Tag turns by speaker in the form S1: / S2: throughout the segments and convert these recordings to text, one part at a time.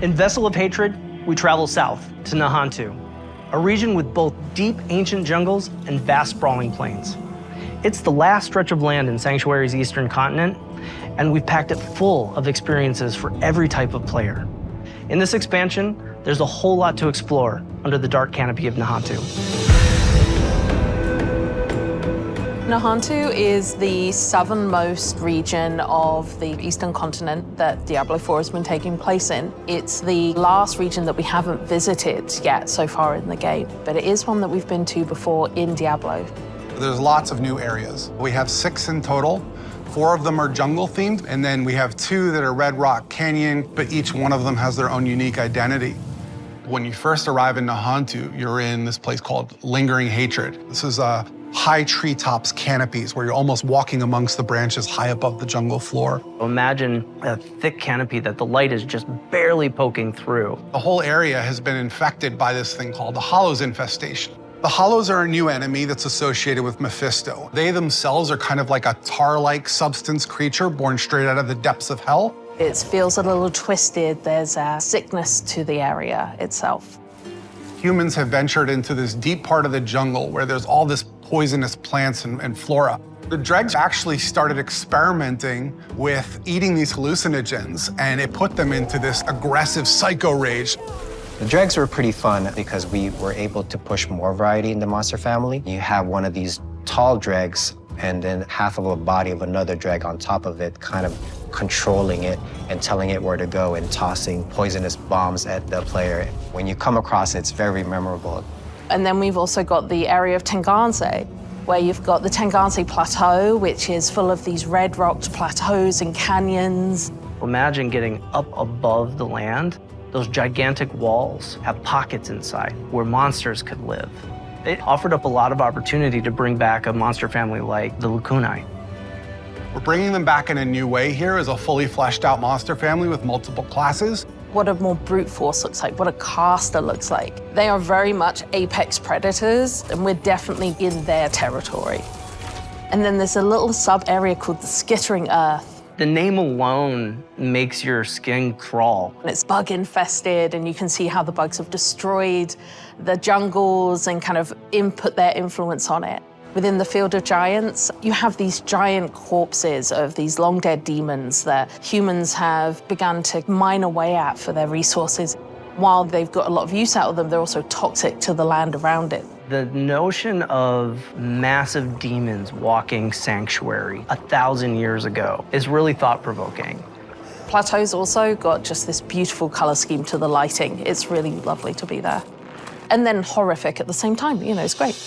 S1: In Vessel of Hatred, we travel south to Nahantu, a region with both deep ancient jungles and vast sprawling plains. It's the last stretch of land in Sanctuary's eastern continent, and we've packed it full of experiences for every type of player. In this expansion, there's a whole lot to explore under the dark canopy of Nahantu.
S2: Nahantu is the southernmost region of the eastern continent that Diablo 4 has been taking place in. It's the last region that we haven't visited yet so far in the game, but it is one that we've been to before in Diablo.
S3: There's lots of new areas. We have 6 in total. 4 of them are jungle themed, and then we have 2 that are Red Rock Canyon, but each one of them has their own unique identity. When you first arrive in Nahantu, you're in this place called Lingering Hatred. This is high treetops canopies where you're almost walking amongst the branches high above the jungle floor.
S1: Imagine a thick canopy that the light is just barely poking through.
S3: The whole area has been infected by this thing called the Hollows infestation. The Hollows are a new enemy that's associated with Mephisto. They themselves are kind of like a tar-like substance creature born straight out of the depths of hell.
S2: It feels a little twisted. There's a sickness to the area itself.
S3: Humans have ventured into this deep part of the jungle where there's all this poisonous plants and flora. The dregs actually started experimenting with eating these hallucinogens, and it put them into this aggressive psycho rage.
S4: The dregs were pretty fun because we were able to push more variety in the monster family. You have one of these tall dregs and then half of a body of another dreg on top of it, kind of controlling it and telling it where to go and tossing poisonous bombs at the player. When you come across it, it's very memorable.
S2: And then we've also got the area of Tenganse, where you've got the Tenganse Plateau, which is full of these red-rocked plateaus and canyons.
S1: Imagine getting up above the land. Those gigantic walls have pockets inside where monsters could live. It offered up a lot of opportunity to bring back a monster family like the Lukunai.
S3: We're bringing them back in a new way here as a fully fleshed out monster family with multiple classes.
S2: What a more brute force looks like, what a caster looks like. They are very much apex predators, and we're definitely in their territory. And then there's a little sub-area called the Skittering Earth.
S1: The name alone makes your skin crawl.
S2: And it's bug infested, and you can see how the bugs have destroyed the jungles and kind of input their influence on it. Within the Field of Giants, you have these giant corpses of these long-dead demons that humans have begun to mine away at for their resources. While they've got a lot of use out of them, they're also toxic to the land around it.
S1: The notion of massive demons walking Sanctuary 1,000 years ago is really thought-provoking.
S2: Plateau's also got just this beautiful color scheme to the lighting. It's really lovely to be there. And then horrific at the same time, you know, it's great.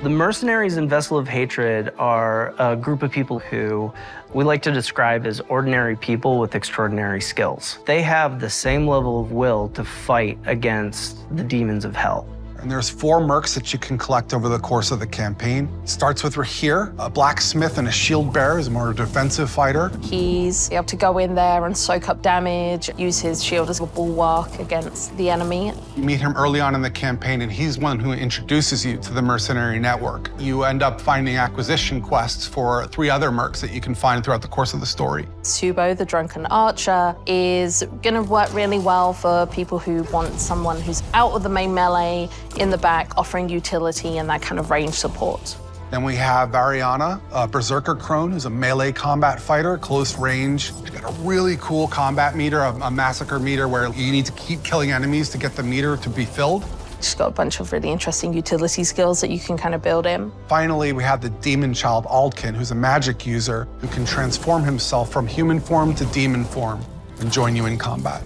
S1: The mercenaries in Vessel of Hatred are a group of people who we like to describe as ordinary people with extraordinary skills. They have the same level of will to fight against the demons of hell.
S3: And there's 4 mercs that you can collect over the course of the campaign. It starts with Rahir, a blacksmith and a shield bearer, is a more defensive fighter.
S2: He's able to go in there and soak up damage, use his shield as a bulwark against the enemy.
S3: You meet him early on in the campaign, and he's one who introduces you to the mercenary network. You end up finding acquisition quests for 3 other mercs that you can find throughout the course of the story.
S2: Subo, the drunken archer, is gonna work really well for people who want someone who's out of the main melee, in the back, offering utility and that kind of range support.
S3: Then we have Variana, a berserker crone, who's a melee combat fighter, close range. She's got a really cool combat meter, a massacre meter, where you need to keep killing enemies to get the meter to be filled.
S2: She's got a bunch of really interesting utility skills that you can kind of build in.
S3: Finally, we have the demon child Aldkin, who's a magic user who can transform himself from human form to demon form and join you in combat.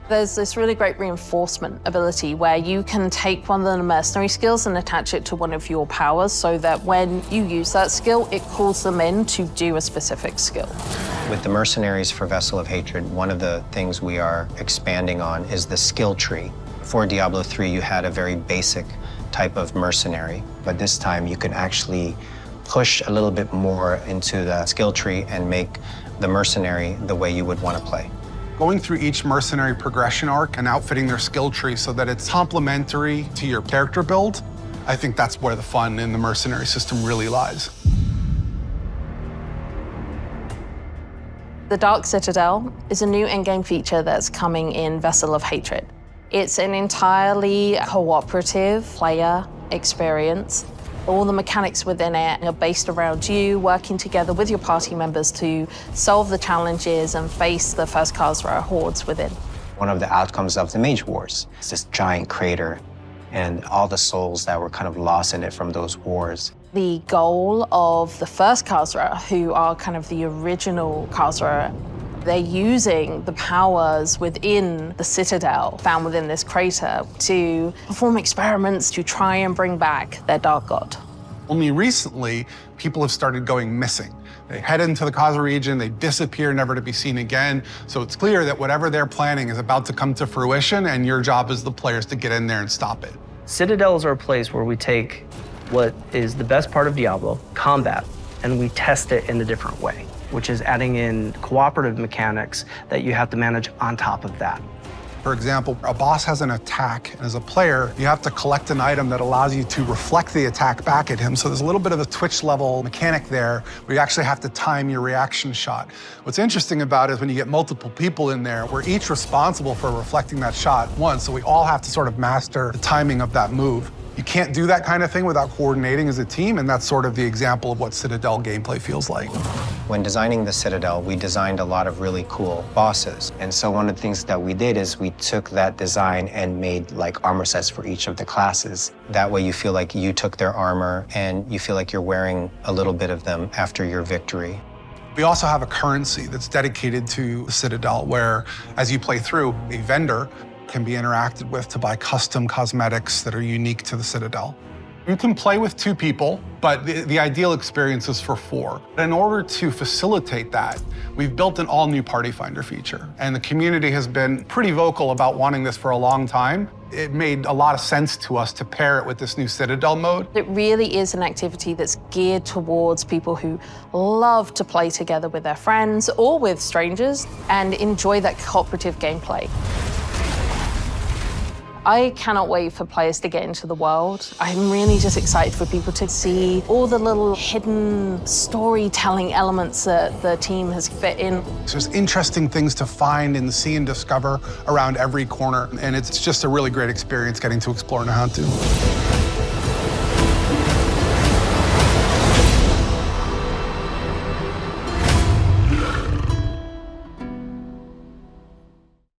S2: There's this really great reinforcement ability where you can take one of the mercenary skills and attach it to one of your powers so that when you use that skill, it calls them in to do a specific skill.
S4: With the mercenaries for Vessel of Hatred, one of the things we are expanding on is the skill tree. For Diablo 3, you had a very basic type of mercenary, but this time you can actually push a little bit more into the skill tree and make the mercenary the way you would want to play.
S3: Going through each mercenary progression arc and outfitting their skill tree so that it's complementary to your character build, I think that's where the fun in the mercenary system really lies.
S2: The Dark Citadel is a new in-game feature that's coming in Vessel of Hatred. It's an entirely cooperative player experience. All the mechanics within it are based around you working together with your party members to solve the challenges and face the first Khazra hordes within.
S4: One of the outcomes of the Mage Wars is this giant crater and all the souls that were kind of lost in it from those wars.
S2: The goal of the first Khazra, who are kind of the original Khazra, they're using the powers within the Citadel found within this crater to perform experiments to try and bring back their dark god.
S3: Only recently, people have started going missing. They head into the Khazra region, they disappear, never to be seen again. So it's clear that whatever they're planning is about to come to fruition, and your job as the players to get in there and stop it.
S1: Citadels are a place where we take what is the best part of Diablo, combat, and we test it in a different way, which is adding in cooperative mechanics that you have to manage on top of that.
S3: For example, a boss has an attack, and as a player, you have to collect an item that allows you to reflect the attack back at him. So there's a little bit of a Twitch level mechanic there where you actually have to time your reaction shot. What's interesting about it is when you get multiple people in there, we're each responsible for reflecting that shot once, so we all have to sort of master the timing of that move. You can't do that kind of thing without coordinating as a team, and that's sort of the example of what Citadel gameplay feels like.
S4: When designing the Citadel, we designed a lot of really cool bosses. And so one of the things that we did is we took that design and made like armor sets for each of the classes. That way you feel like you took their armor and you feel like you're wearing a little bit of them after your victory.
S3: We also have a currency that's dedicated to the Citadel, where as you play through, a vendor can be interacted with to buy custom cosmetics that are unique to the Citadel. You can play with 2 people, but the ideal experience is for 4. In order to facilitate that, we've built an all-new Party Finder feature, and the community has been pretty vocal about wanting this for a long time. It made a lot of sense to us to pair it with this new Citadel mode.
S2: It really is an activity that's geared towards people who love to play together with their friends or with strangers and enjoy that cooperative gameplay. I cannot wait for players to get into the world. I'm really just excited for people to see all the little hidden storytelling elements that the team has fit in.
S3: There's interesting things to find and see and discover around every corner, and it's just a really great experience getting to explore Nahantu.